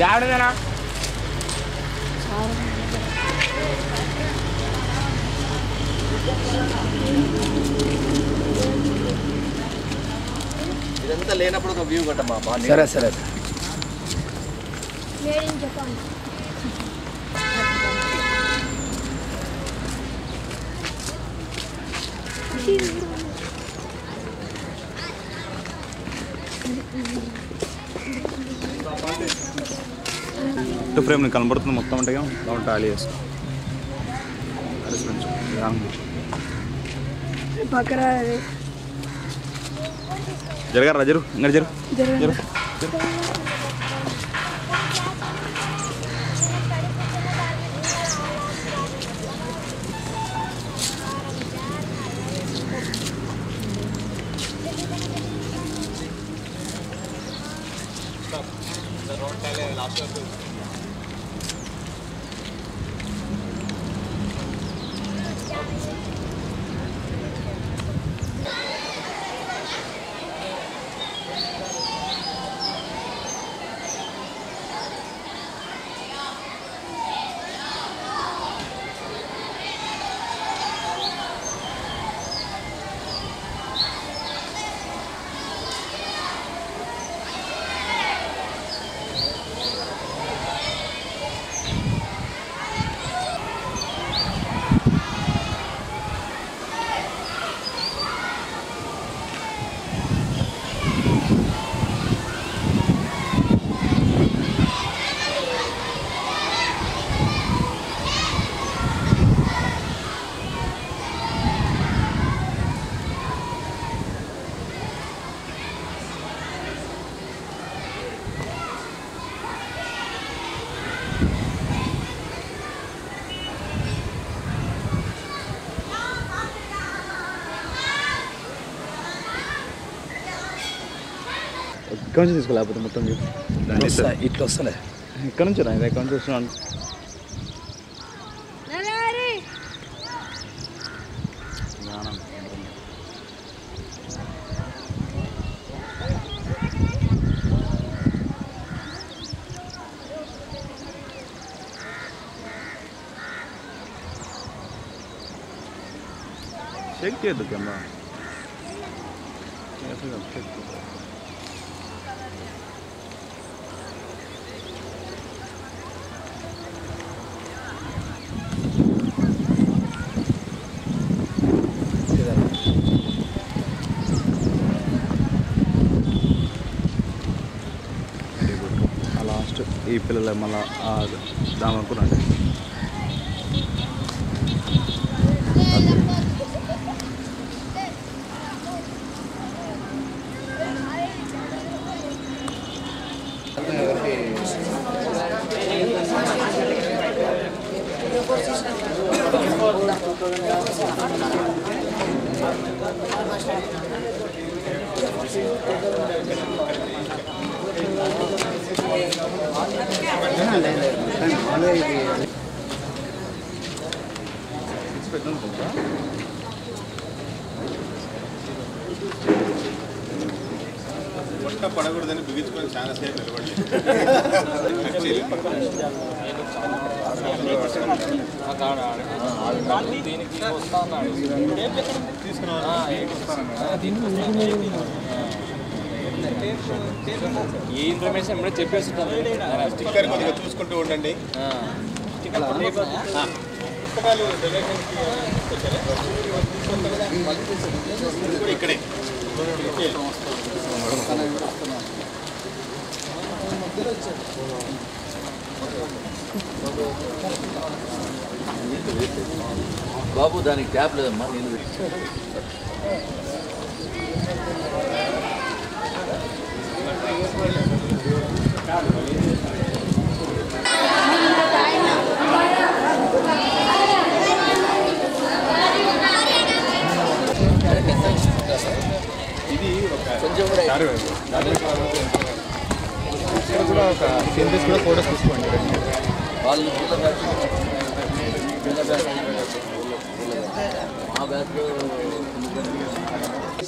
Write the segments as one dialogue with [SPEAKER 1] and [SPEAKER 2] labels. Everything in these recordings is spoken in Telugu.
[SPEAKER 1] యాడదేనా
[SPEAKER 2] ఇదంతా లేనప్పుడు ఒక వ్యూ కట్టమ్మా.
[SPEAKER 1] సరే సరే
[SPEAKER 3] ఫ్రేమ్ కనబడుతుంది మొత్తం అంటే టాలీ చేసుకో జరగారా జరు ఇంకా జరు జరు ఇక్కడ నుంచి తీసుకోలేకపోతే మొత్తం
[SPEAKER 1] ఇట్లా వస్తలే
[SPEAKER 3] ఇక్కడ నుంచి రా ఎక్కడ నుంచి వస్తున్నాను చెక్ చేయద్దు కెమెరా లాస్ట్ ఈ పిల్లలు మళ్ళీ దాని అనుకున్నాండి
[SPEAKER 4] పొట్ట పడకూడదని బిగించుకొని చాలా సేపు నిలబడి
[SPEAKER 2] ఈ ఇన్ఫర్మేషన్ ఇప్పుడే చెప్పేస్తుంటాను.
[SPEAKER 4] స్టిక్కర్ కొద్దిగా చూసుకుంటూ ఉండండి. పుస్తకాలు ఇక్కడే
[SPEAKER 2] బాబు దానికి ట్యాప్ లేదమ్మా నేను
[SPEAKER 4] ఇది ఒక
[SPEAKER 2] కొంచెం
[SPEAKER 4] కూడా ఒక సింథసిస్ కూడా ఫోటోస్ తీసుకోండి.
[SPEAKER 2] వాళ్ళు మా బ్యాచ్లో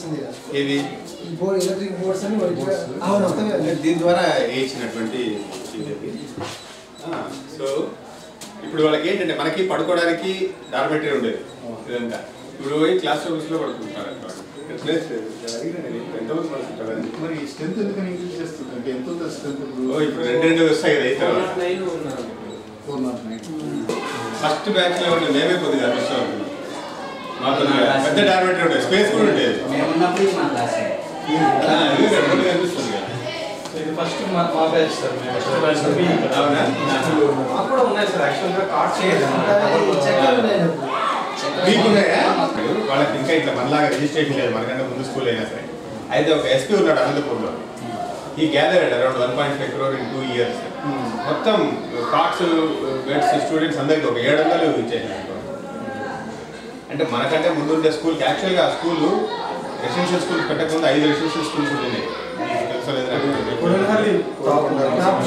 [SPEAKER 5] వచ్చింది కదా.
[SPEAKER 4] ఏవి
[SPEAKER 5] ఈ బోర్డ్ ఎలక్ట్రిక్ బోర్డ్స్ అని అవును
[SPEAKER 4] దీని ద్వారా వేయించినటువంటి ఇది. సో ఇప్పుడు వాళ్ళకి ఏంటంటే మనకి పడుకోవడానికి డార్మెటరీ ఉండేది ఇదంతా. ఇప్పుడు పోయి క్లాస్ రూమ్స్లో పడుకుంటున్నారు. ప్లేస్ లేదు. ఎంతమంది పడుకుంటారు?
[SPEAKER 6] మరి స్ట్రెంత్ ఎందుకని ఇంక్రీజ్ చేస్తుంది? అంటే ఎంత ఉంది స్ట్రెంత్ ఇప్పుడు?
[SPEAKER 4] ఇప్పుడు రెండు వస్తాయి కదా అయితే
[SPEAKER 6] 409.
[SPEAKER 4] ఫస్ట్ బ్యాచ్ లో ఉండే మేమే కొద్దిగా అదృష్టం అవుతుంది. మాకు పెద్ద డార్మెటరీ ఉండేది, స్పేస్ కూడా ఉండేది. కనిపిస్తుంది కదా.
[SPEAKER 7] ఇది ఫస్ట్ మా బ్యాచ్ సార్.
[SPEAKER 4] అవునా?
[SPEAKER 7] మాకు కూడా ఉన్నాయి సార్. యాక్చువల్గా కార్డ్ చేయలేదు.
[SPEAKER 4] మీకున్నాయా? వాళ్ళకి ఇంకా ఇట్లా మనలాగా రిజిస్ట్రేషన్ లేదు, మనకంటే ముందు స్కూల్ అయినా సరే. అయితే ఒక ఎస్పీ ఉన్నాడు అనంతపూర్లో. ఈ gathered around 1.5 crore in 2 years. మొత్తం కార్డ్స్ బెడ్స్ స్టూడెంట్స్ అందరికి ఒక 700 ఇచ్చేసారు. అంటే మనకంటే ముందు ఉండే స్కూల్కి యాక్చువల్గా ఆ స్కూల్ రెసిడెన్షియల్ స్కూల్ పెట్టకముందు 5 రెసిడెన్షియల్ స్కూల్స్ ఉన్నాయి.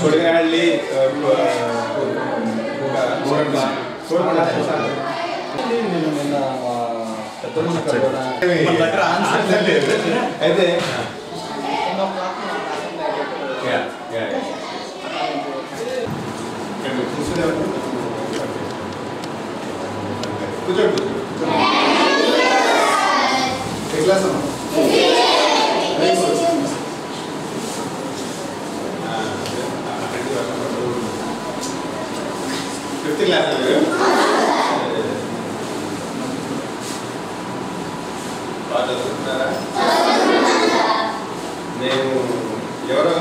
[SPEAKER 4] కొడగనహళ్ళి అయితే కూర్చోండి.
[SPEAKER 6] క్లాస్ అమ్మా.
[SPEAKER 4] ఫిఫ్త్ క్లాస్ బాగా చదువుతున్నారా? నేను ఎవరు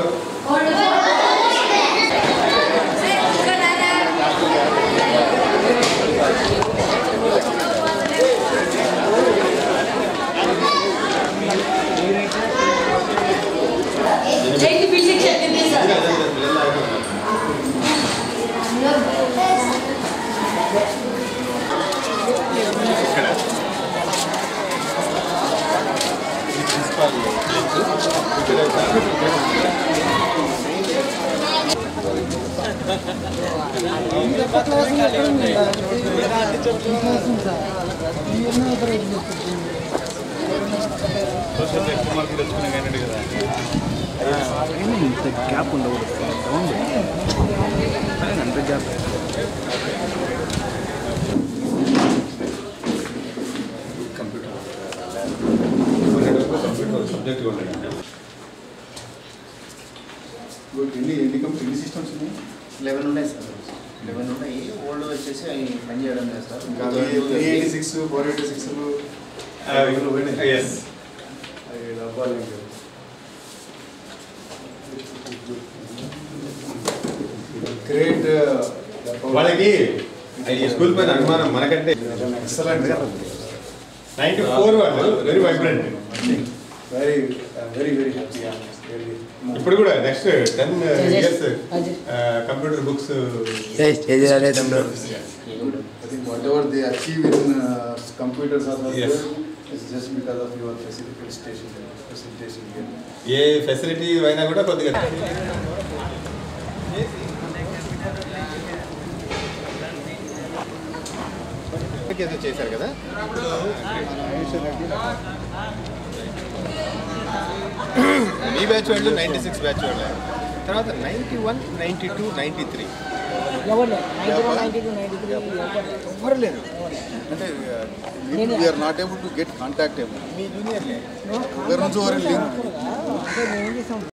[SPEAKER 3] ఇంత గ్యాప్ ఉండకూడదు. అంత గ్యాప్
[SPEAKER 4] కంప్యూటర్ సబ్జెక్ట్ ఉన్నాయి.
[SPEAKER 6] ఎన్ని సిస్టమ్స్ ఉన్నాయి?
[SPEAKER 1] 11 ఉన్నాయి సార్. 11 ఉన్నాయి. ఓల్డ్ వచ్చేసి అవి పని చేయడం లేదు సార్.
[SPEAKER 6] 386, 486
[SPEAKER 4] yes
[SPEAKER 6] great.
[SPEAKER 4] వాళ్ళకి ఈ స్కూల్ పైన అనుమానం మనకంటే
[SPEAKER 6] ఎక్సలెంట్.
[SPEAKER 4] 94 వాళ్ళు very vibrant.
[SPEAKER 6] Very very very happy.
[SPEAKER 4] ఇప్పుడు కూడా next 10 years computer books.
[SPEAKER 6] I think whatever they achieve in computers or
[SPEAKER 4] Yes.
[SPEAKER 6] it's just because of your facilitation here.
[SPEAKER 4] A facility అయినా కూడా కొద్దిగా చేశారు కదా. మీ బ్యాచ్ వాళ్ళు 96 బ్యాచ్ వాళ్ళే. తర్వాత 91, 92, 93
[SPEAKER 6] ఎవరు లేరు అంటే we're not able to get contact ఏమో.
[SPEAKER 4] మీ జూనియర్లే.
[SPEAKER 6] ఎవరి నుంచి ఎవరు లింక్